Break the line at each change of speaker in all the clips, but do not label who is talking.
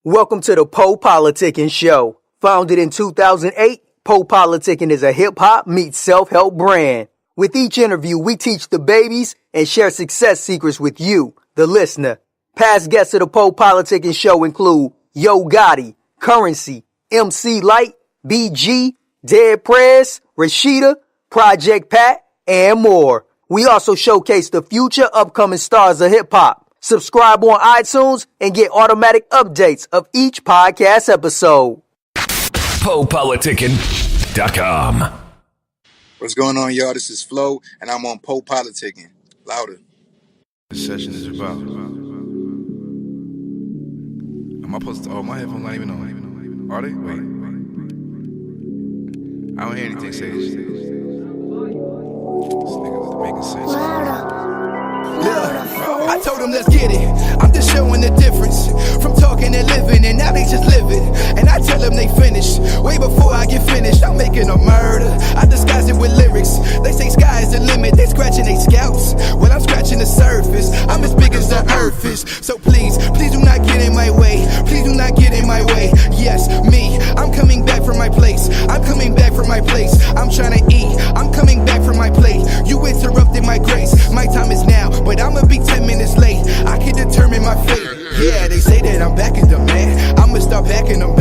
Welcome to the PoPolitickin show. Founded in 2008, PoPolitickin is a hip-hop meets self-help brand. With each interview, we teach the babies and share success secrets with you, the listener. Past guests of the PoPolitickin show include Yo Gotti, Currency, MC Light, BG, Dead Prez, Rashida, Project Pat, and more. We also showcase the future upcoming stars of hip-hop. Subscribe on iTunes and get automatic updates of each podcast episode.
PoPolitickin.com.
What's going on, y'all? This is F.L.O.W, and I'm on PoPolitickin. Louder.
This session is about. Am I supposed to? Oh, my headphones not even on. Are they? Wait. I don't hear anything say this shit. This nigga's making sense.
Yeah, I told them let's get it. I'm just showing the difference from talking and living, and now they just live it. And I tell them they finished way before I get finished. I'm making a murder. I disguise it with lyrics. They say sky is the limit. They scratching their scalps. Well, I'm scratching the surface. I'm as big as the earth is. So please do not get in my way. Please do not get in my way. Yes, me. I'm coming back from my place. I'm coming back from my place. I'm trying to eat. I'm coming back from my plate. You interrupted my grace. My time is now, but I'ma be 10 minutes late. I can determine my fate. Yeah, they say that I'm back in the man. I'ma start backing them,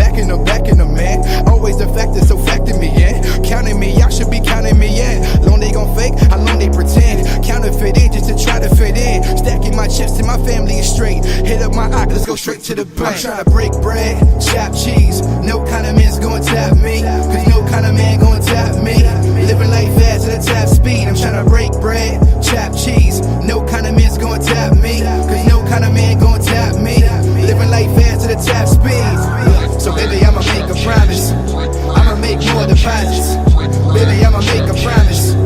man. Always the fact is so facting me in. Counting me, y'all should be counting me in. Long they gon' fake, how long they pretend. Counterfeit in just to try to fit in. Stacking my chips till my family is straight. Hit up my eye, let's go straight to the bank. I'm trying to break bread, chop cheese. No kind of man's gonna tap me. Cause no kind of man gonna tap me. Living life fast at a tap speed. I'm trying to break bread, chop cheese. No kind of man's gonna tap me. Cause no kind of man gonna tap me. Living life fast at a tap speed. So baby, I'ma make a promise. I'ma make more deposits. Baby, I'ma make a promise.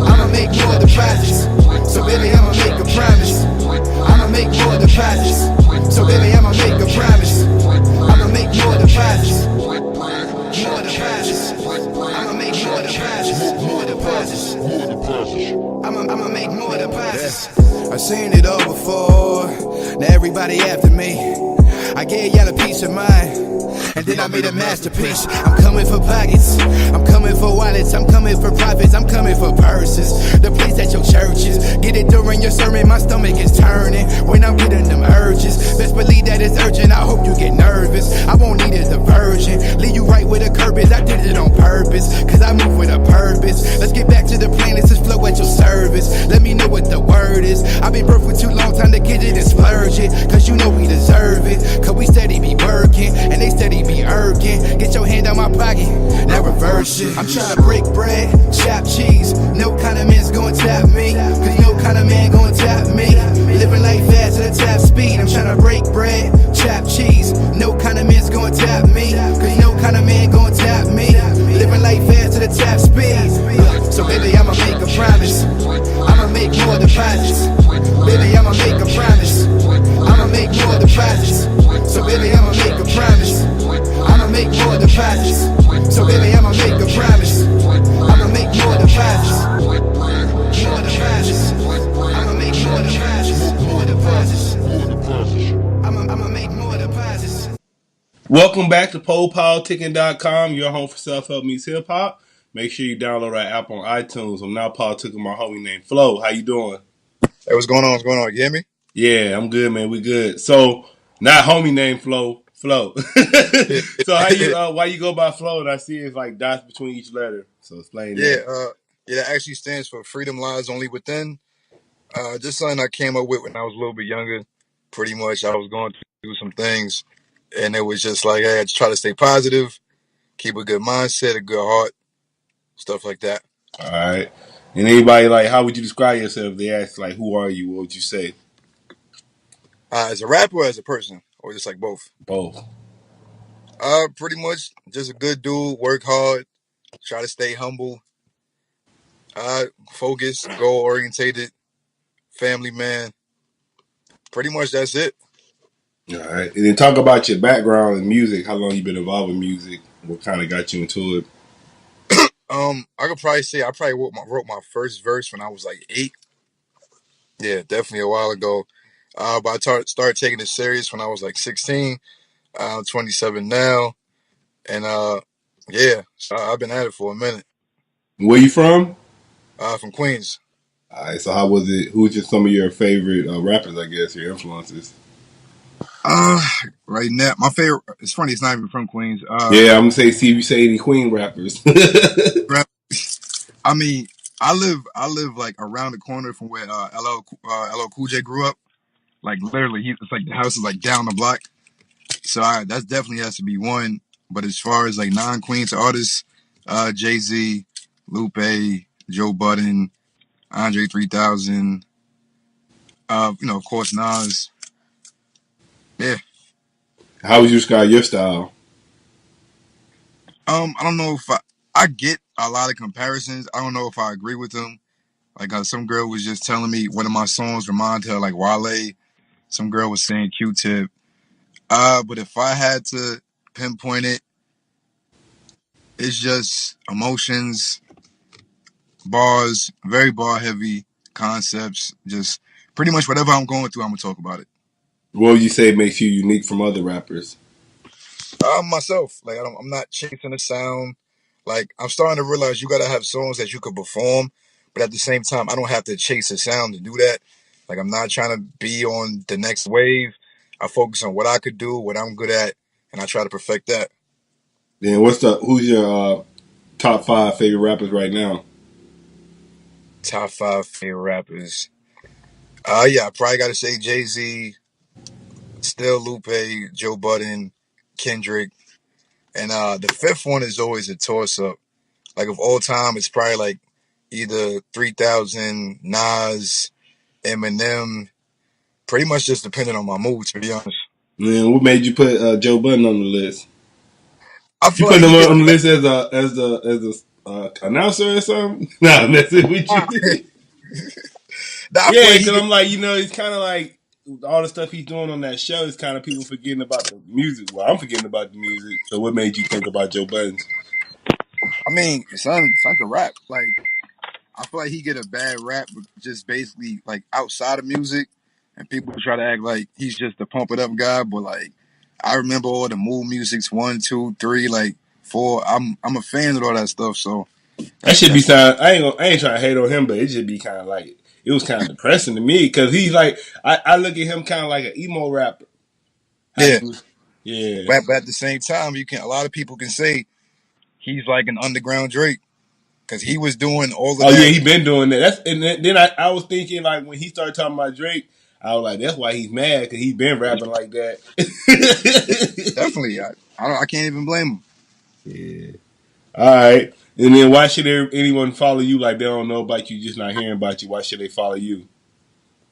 I'ma make more deposits. So baby, I'ma make a promise. I'ma make more deposits. So baby, I'ma make a promise. I'ma make more deposits. More deposits. I'ma make more deposits. More deposits. I'ma make more deposits. I've seen it all before. Now everybody after me. I gave y'all a piece of mind, and then I made a masterpiece. I'm coming for pockets, I'm coming for wallets, I'm coming for profits, I'm coming for purses. The place at your churches, get it during your sermon, my stomach is turning when I'm getting them urges. Best believe that it's urgent, I hope you get nervous. I won't need a diversion, leave you right where the curb is. I did it on purpose, cause I move with a purpose. Let's get back to the plan, this is F.L.O.W at your service. Let me know what the word is. I've been broke for too long, time to get it and splurge it. Cause you know we deserve it. Cause we steady be working, and they steady be irking. Get your hand out my pocket, now reverse it. I'm trying to break bread, chop cheese. No kind of man's gonna tap me. Cause no kind of man gonna tap me. Living life fast at a tap speed. I'm trying to break bread, chop cheese. No kind of man's gonna tap me. Cause no kind of man gonna tap me. Living life fast at a tap speed. So baby, I'ma make a promise. I'ma make more deposits. Baby, I'ma make a promise. I'ma make more deposits. So baby, I'ma make a promise. I'ma make more deposits. So baby, I'ma make a promise. I'ma make more deposits. More deposits. I'ma make more deposits. More deposits. I'ma make more deposits.
Welcome back to PoPolitickin.com, your home for self-help meets hip-hop. Make sure you download our app on iTunes. I'm now politicking my homie named F.L.O.W. How you doing?
Hey, what's going on? What's going on? You hear me?
Yeah, I'm good, man. We good. So, not homie named F.L.O.W. F.L.O.W. So, why you go by F.L.O.W? And I see it's like dots between each letter. So, explain that.
Yeah, that actually stands for Freedom Lies Only Within. Just something I came up with when I was a little bit younger. Pretty much, I was going through some things, and it was just like, hey, I had to try to stay positive, keep a good mindset, a good heart, stuff like that.
All right. And anybody, like, how would you describe yourself? If they ask, like, who are you? What would you say?
As a rapper or as a person? Or just like both?
Both.
Pretty much just a good dude, work hard, try to stay humble, focused, goal-orientated, family man. Pretty much that's it.
All right. And then talk about your background in music. How long you been involved in music? What kind of got you into it?
I could probably say I probably wrote my first verse when I was like 8. Yeah, definitely a while ago. But I started taking it serious when I was like 16. I'm 27 now, and yeah, so I've been at it for a minute.
Where you from?
From Queens.
All right. So how was it? Who's just some of your favorite rappers? I guess your influences.
Uh, right now, my favorite. It's funny. It's not even from Queens.
Yeah, I'm gonna say see if you say any Queen rappers.
Rap- I mean, I live like around the corner from where LL Cool J grew up. Like literally, it's like the house is like down the block. So that definitely has to be one. But as far as like non-Queens artists, Jay Z, Lupe, Joe Budden, Andre 3000, of course Nas. Yeah.
How would you describe your style?
I don't know if I get a lot of comparisons. I don't know if I agree with them. Like some girl was just telling me one of my songs remind her like Wale. Some girl was saying Q-Tip. But if I had to pinpoint it, it's just emotions, bars, very bar heavy concepts. Just pretty much whatever I'm going through, I'm gonna talk about it.
What would you say makes you unique from other rappers?
Myself, like I'm not chasing a sound. Like I'm starting to realize you gotta have songs that you could perform, but at the same time, I don't have to chase a sound to do that. Like I'm not trying to be on the next wave. I focus on what I could do, what I'm good at, and I try to perfect that.
Then who's your top five favorite rappers right now?
Top five favorite rappers. Yeah, I probably gotta say Jay Z, still Lupe, Joe Budden, Kendrick, and the fifth one is always a toss up. Like of all time, it's probably like either 3000, Nas, Eminem. Pretty much just depending on my mood, to be honest.
Man, what made you put Joe Budden on the list?
I
You
feel
put
like
him
he get
on the
a
list as a announcer or something? Nah, I'm messing with
bad.
you.
I feel
Yeah,
like he
because
get.
I'm like, it's kind of like all the stuff he's doing on that show is kind of people forgetting about the music. Well, I'm forgetting about the music. So, what made you think about Joe Budden?
I mean, son can rap. Like I feel like he get a bad rap, just basically like outside of music, and people try to act like he's just a pump it up guy. But like, I remember all the mood musics, 1, 2, 3, like 4. I'm a fan of all that stuff. So
That should be
that's
sound. I ain't trying to hate on him, but it should be kind of like it was kind of depressing to me because he's like I look at him kind of like an emo rapper. How
yeah.
you? Yeah.
But at the same time, you can a lot of people can say he's like an underground Drake because he was doing all of
Oh yeah,
that.
he been doing that. That's and then I was thinking like when he started talking about Drake, I was like, that's why he's mad because he's been rapping like that.
Definitely, I can't even blame him.
Yeah. All right. And then why should anyone follow you like they don't know about you, just not hearing about you? Why should they follow you?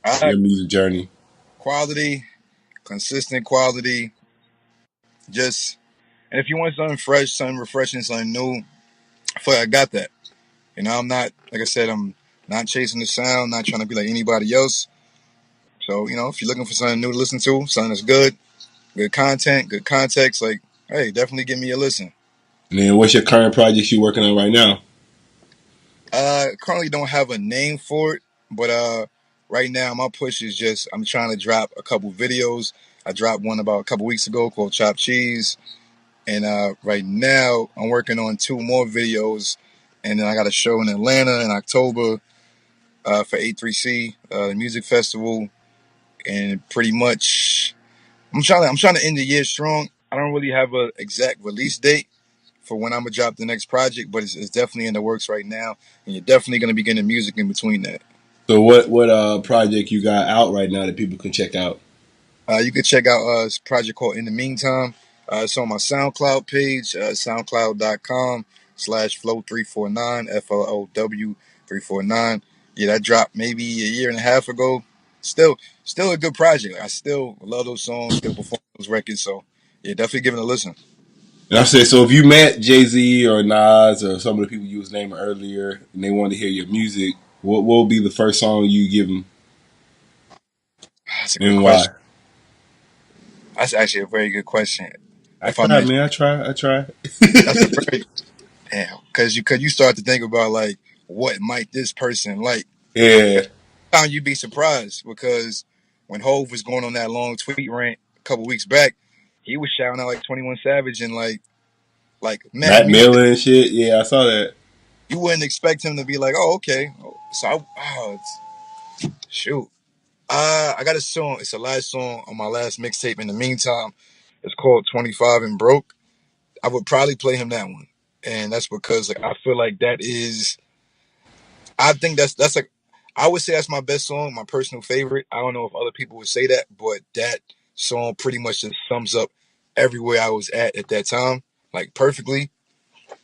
I
Your music journey.
quality, consistent quality, just and if you want something fresh, something refreshing, something new, I feel like I got that. I'm not like I said, I'm not chasing the sound, not trying to be like anybody else. So if you're looking for something new to listen to, something that's good content, good context, like hey, definitely give me a listen.
And then what's your current projects you working on right now?
Currently don't have a name for it, but right now my push is just I'm trying to drop a couple videos. I dropped one about a couple weeks ago called Chopped Cheese, and right now I'm working on two more videos, and then I got a show in Atlanta in October for A3C, the music festival, and pretty much I'm trying to end the year strong. I don't really have a exact release date for when I'm gonna drop the next project, but it's definitely in the works right now, and you're definitely gonna be getting music in between that.
So what project you got out right now that people can check out?
You can check out this project called In the Meantime. It's on my SoundCloud page, soundcloud.com/flow349, F.L.O.W. 349. Yeah, that dropped maybe a year and a half ago. Still a good project. I still love those songs, still perform those records. So, yeah, definitely give it a listen.
And I said, so if you met Jay Z or Nas or some of the people you was naming earlier, and they wanted to hear your music, what would be the first song you give them,
That's a good
and why?
question. That's actually a very good question.
I
If I
try,
met,
man. I try.
that's a very damn because you start to think about like what might this person like.
Yeah.
Time you'd be surprised because when Hove was going on that long tweet rant a couple weeks back, he was shouting out like 21 Savage and like mad
Matt
music.
Miller and shit. Yeah, I saw that.
You wouldn't expect him to be like, oh, okay. So shoot. I got a song. It's the last song on my last mixtape. In the meantime, it's called 25 and Broke. I would probably play him that one, and that's because like I feel like that is. I think that's like I would say that's my best song, my personal favorite. I don't know if other people would say that, but that song pretty much just sums up everywhere I was at that time, like perfectly.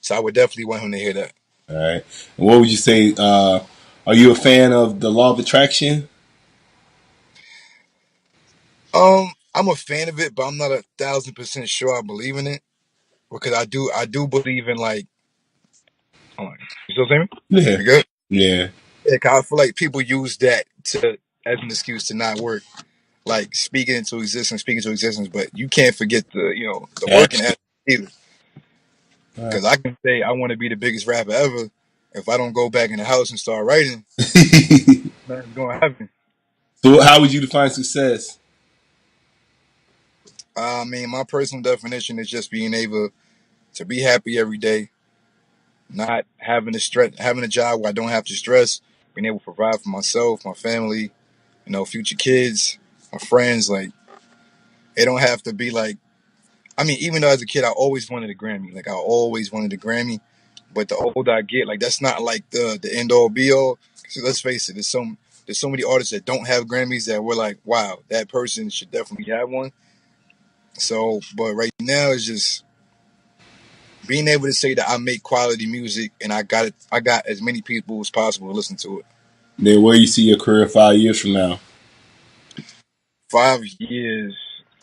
So I would definitely want him to hear that.
All right. And what would you say? Are you a fan of the Law of Attraction?
I'm a fan of it, but I'm not 1,000% sure I believe in it because I do believe in like. Hold on. You still see me?
Yeah.
You good?
Yeah.
Yeah, 'cause I feel like people use that to as an excuse to not work, like speaking to existence. But you can't forget the working
Action.
aspect either.
All
Because I can say I want to be the biggest rapper ever. If I don't go back in the house and start writing,
right.
nothing's gonna happen.
So, how would you define success?
I mean, my personal definition is just being able to be happy every day, not having to stress, having a job where I don't have to stress, being able to provide for myself, my family, future kids, my friends. Like, it don't have to be like. I mean, even though as a kid I always wanted a Grammy, like I always wanted a Grammy, but the older I get, like that's not like the end all be all. So let's face it, there's so many artists that don't have Grammys that we're like, wow, that person should definitely have one. So, but right now it's just being able to say that I make quality music and I got it. I got as many people as possible to listen to it.
Then, where you see your career 5 years from now?
5 years.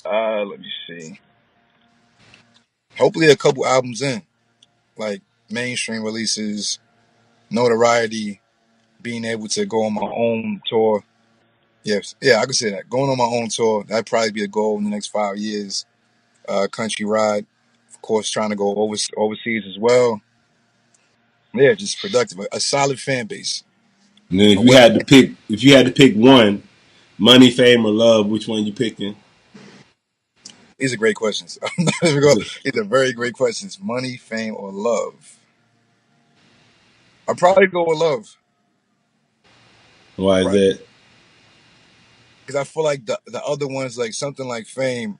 Let me see. Hopefully, a couple albums in, like mainstream releases, notoriety, being able to go on my own tour. Yes, yeah, I can say that. Going on my own tour, that'd probably be a goal in the next 5 years. Country ride, of course, trying to go overseas as well. Yeah, just productive. A solid fan base.
And then,
A well,
if you had to pick one, money, fame, or love, which one you picking?
these are great questions. I'm not even going. These are very great questions. Money, fame, or love? I'll probably go with love.
Why is
Right.
that?
Because I feel like the other ones, like something like fame.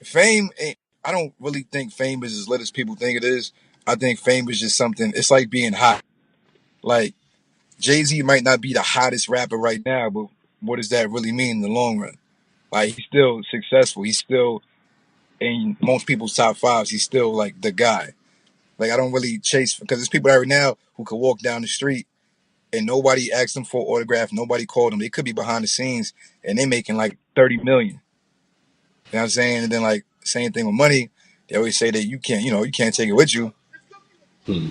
Fame ain't. I don't really think fame is as lit as people think it is. I think fame is just something. It's like being hot. Like Jay-Z might not be the hottest rapper right now, but what does that really mean in the long run? Like he's still successful. He's still in most people's top fives. He's still like the guy. Like I don't really chase because there's people right now who could walk down the street and nobody asked them for an autograph. Nobody called them. They could be behind the scenes and they making like 30 million. You know what I'm saying? And then like same thing with money. They always say that you can't take it with you.
Hmm.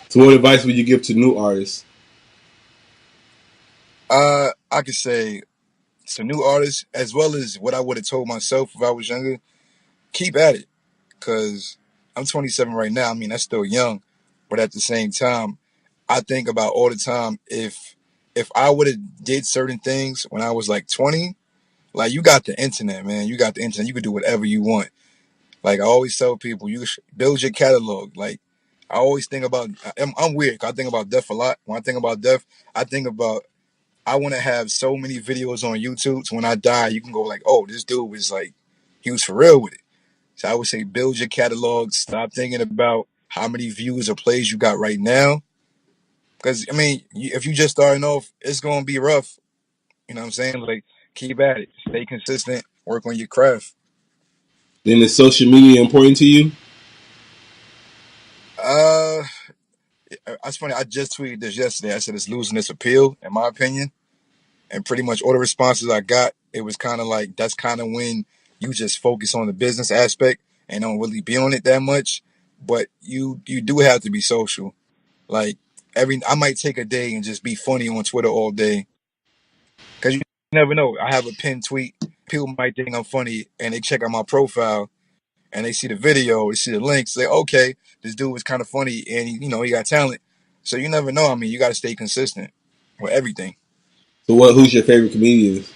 So, what advice would you give to new artists?
I could say to new artists as well as what I would have told myself if I was younger. Keep at it, cause I'm 27 right now. I mean that's still young, but at the same time, I think about all the time if I would have did certain things when I was like 20. Like you got the internet, man. You got the internet. You can do whatever you want. Like I always tell people, you should build your catalog. Like I always think about. I'm weird. 'Cause I think about death a lot. When I think about death, I think about I want to have so many videos on YouTube. So when I die, you can go like, oh, this dude was like, he was for real with it. So I would say build your catalog. Stop thinking about how many views or plays you got right now. Because I mean, if you just starting off, it's gonna be rough. You know what I'm saying? Like keep at it. Stay consistent. Work on your craft.
Then, is social media important to you?
Uh, that's funny. I just tweeted this yesterday. I said it's losing its appeal, in my opinion. And pretty much all the responses I got, it was kind of like that's kind of when you just focus on the business aspect and don't really be on it that much. But you do have to be social. Like I might take a day and just be funny on Twitter all day because you never know. I have a pinned tweet. People might think I'm funny and they check out my profile and they see the video, they see the links. Say, okay, this dude was kind of funny and he got talent. So you never know. I mean, you got to stay consistent with everything.
So, who's your favorite comedians?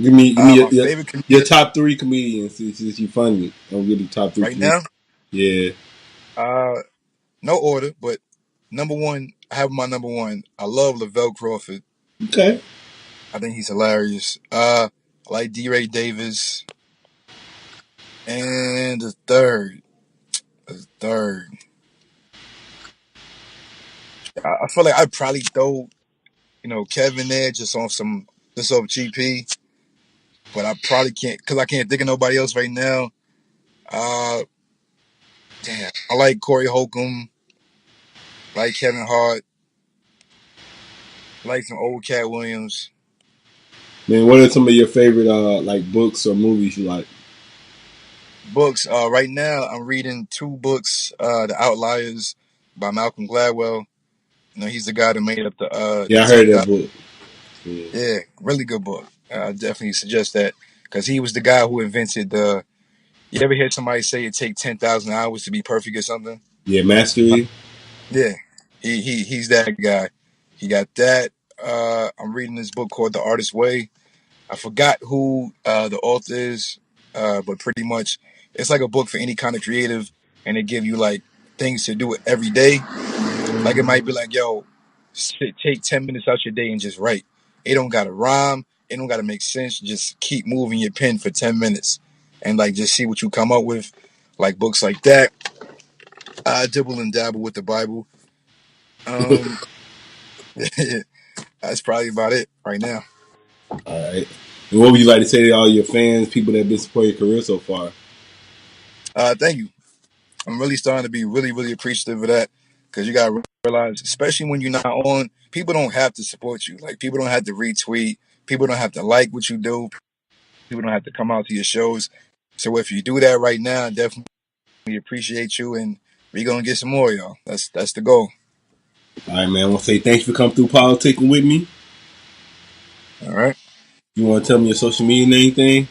Give me
My favorite
your
comedian
top 3 comedians since you funny. Don't get the top 3
right
comedians.
now.
Yeah.
No order, but number one, I have my number one. I love Lavelle Crawford.
Okay.
I think he's hilarious. I like D. Ray Davis. And the third, I feel like I'd probably throw, Kevin there just off GP, but I probably can't because I can't think of nobody else right now. Uh, Damn, I like Corey Holcomb, like Kevin Hart, like some old Cat Williams.
Man, what are some of your favorite like books or movies you like?
Books. Right now I'm reading 2 books. The Outliers by Malcolm Gladwell. He's the guy that made up
Yeah,
the
I heard
tech.
that book. Yeah.
Yeah, really good book. I definitely suggest that because he was the guy who invented the. You ever hear somebody say it take 10,000 hours to be perfect or something?
Yeah, Mastery.
Yeah, he's that guy. He got that. I'm reading this book called The Artist's Way. I forgot who the author is, but pretty much it's like a book for any kind of creative, and they give you like things to do every day. Like it might be like, yo, take 10 minutes out your day and just write. It don't gotta rhyme. It don't gotta make sense. Just keep moving your pen for 10 minutes, and like just see what you come up with. Like books like that. I dibble and dabble with the Bible. Um, that's probably about it right now.
All right. And what would you like to say to all your fans, people that have been supporting your career so far?
Thank you. I'm really starting to be really, really appreciative of that because you gotta realize, especially when you're not on, people don't have to support you. Like people don't have to retweet. People don't have to like what you do. People don't have to come out to your shows. So if you do that right now, I definitely appreciate you, and we're gonna get some more, y'all. That's the goal.
All right, man. I want to say thanks for coming through politicking with me.
All right.
You want to tell me your social media and anything?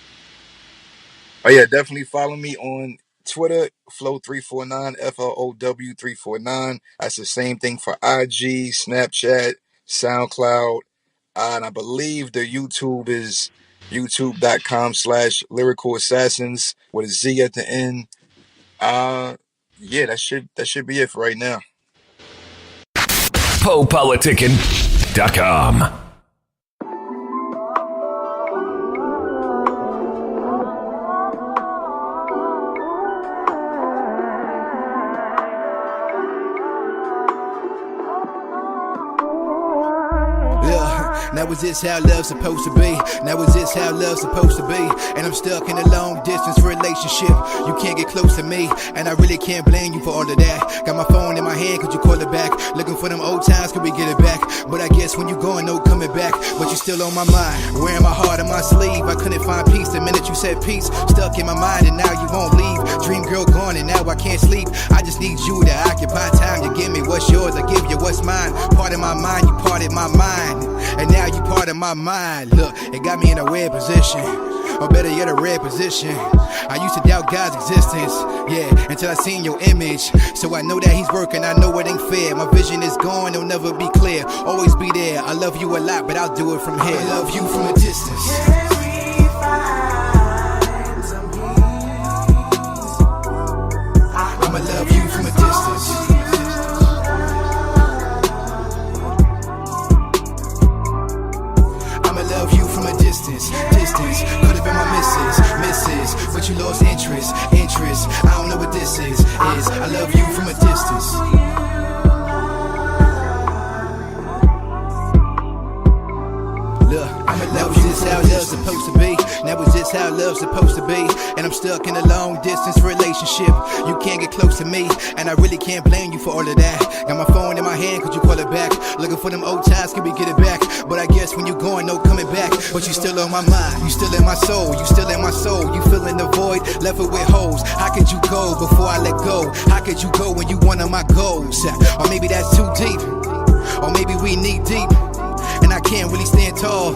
Oh yeah, definitely follow me on Twitter, F.L.O.W 349, F.L.O.W 349. That's the same thing for IG, Snapchat, SoundCloud, and I believe the YouTube is youtube.com/lyrical assassins with a Z at the end. Yeah, that should be it for right now.
PoPolitickin.com.
Now is this how love's supposed to be? Now is this how love's supposed to be? And I'm stuck in a long distance relationship. You can't get close to me, and I really can't blame you for all of that. Got my phone in my hand, could you call it back? Looking for them old times, could we get it back? But I guess when you going, no coming back. But you still on my mind, wearing my heart on my sleeve. I couldn't find peace the minute you said peace. Stuck in my mind and now you won't leave. Dream girl gone and now I can't sleep. I just need you to occupy time. You give me what's yours, I give you what's mine. Part of my mind, you parted my mind. And now you part of my mind. Look, it got me in a weird position, or better yet, a rare position. I used to doubt God's existence, yeah, until I seen your image. So I know that he's working, I know it ain't fair. My vision is gone, it'll never be clear. Always be there, I love you a lot, but I'll do it from here. I love you from a distance. I'ma love you from a distance. Love you from a distance. Could have been my missus, but you lost interest. I don't know what this is. I love you from a distance. Look, I'ma love you. This how love's supposed to be. Now is this how love's supposed to be? And I'm stuck in a long distance relationship. You can't get close to me, and I really can't blame you for all of that. Got my phone in my hand, could you call it back? Looking for them old times, could we get it back? But I guess when you going, no coming back. But you still on my mind, you still in my soul. You still in my soul, you filling the void, left it with holes. How could you go before I let go? How could you go when you one of my goals? Or maybe that's too deep, or maybe we knee deep, and I can't really stand tall.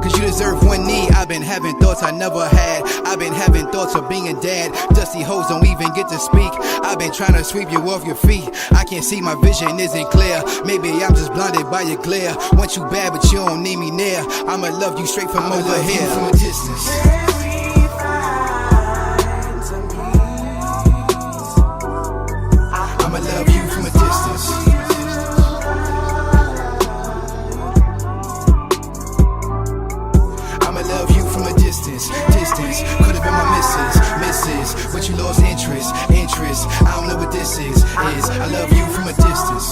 cause you deserve one knee. I've been having thoughts I never had. I've been having thoughts of being dad. Dusty hoes don't even get to speak. I've been trying to sweep you off your feet. I can't see, my vision isn't clear. Maybe I'm just blinded by your glare. Want you bad but you don't need me near. I'ma love you straight from over here. From a distance. I'ma love you from a distance. I'ma love you from a distance. Distance could have been my missus, but you lost interest. I don't know what this is. I love you from a distance.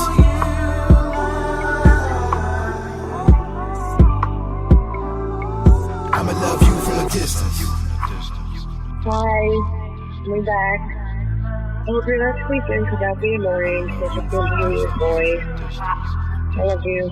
I'ma love you from a distance.
Hi, we're back. I hope you're not sleeping because that'd be annoying. Such a good to hear your voice. I love you.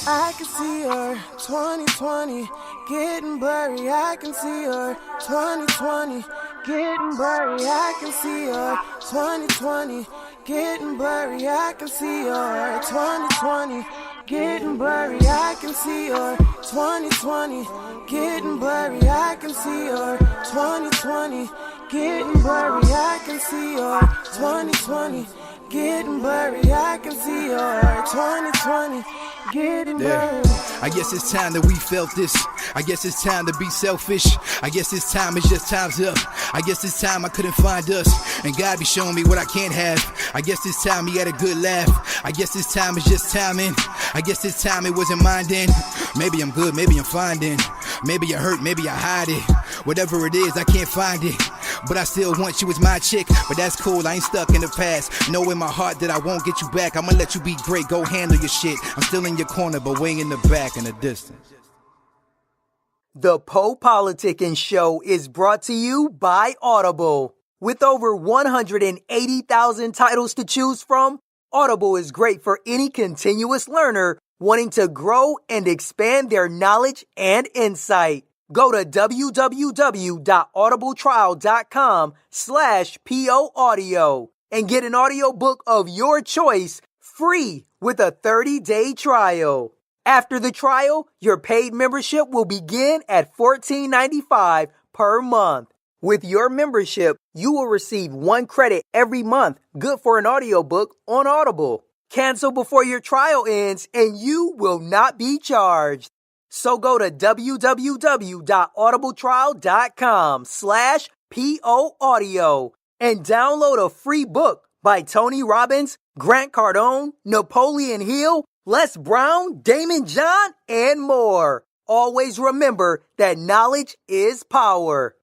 I can see her 2020 getting blurry. I can see her 2020 getting blurry. I can see her 2020 getting blurry. I can see her 2020 getting blurry. I can see her 2020 getting blurry. I can see her 2020 getting blurry. I can see her 2020 getting blurry. I can see her 2020 getting blurry.
I guess it's time that we felt this. I guess it's time to be selfish. I guess it's time, it's just time's up. I guess it's time I couldn't find us, and God be showing me what I can't have. I guess it's time he had a good laugh. I guess it's time, it's just timing. I guess it's time it wasn't mine then. Maybe I'm good, maybe I'm fine then. Maybe I hurt, maybe I hide it. Whatever it is, I can't find it. But I still want you as my chick. But that's cool, I ain't stuck in the past. Know in my heart that I won't get you back. I'ma let you be great, go handle your shit. I'm still in your corner, but way in the back in the distance.
The PoPolitickin Show is brought to you by Audible. With over 180,000 titles to choose from, Audible is great for any continuous learner wanting to grow and expand their knowledge and insight. Go to www.audibletrial.com/POAudio and get an audiobook of your choice free with a 30-day trial. After the trial, your paid membership will begin at $14.95 per month. With your membership, you will receive 1 credit every month, good for an audiobook on Audible. Cancel before your trial ends and you will not be charged. So go to www.audibletrial.com/POAudio and download a free book by Tony Robbins, Grant Cardone, Napoleon Hill, Les Brown, Damon John, and more. Always remember that knowledge is power.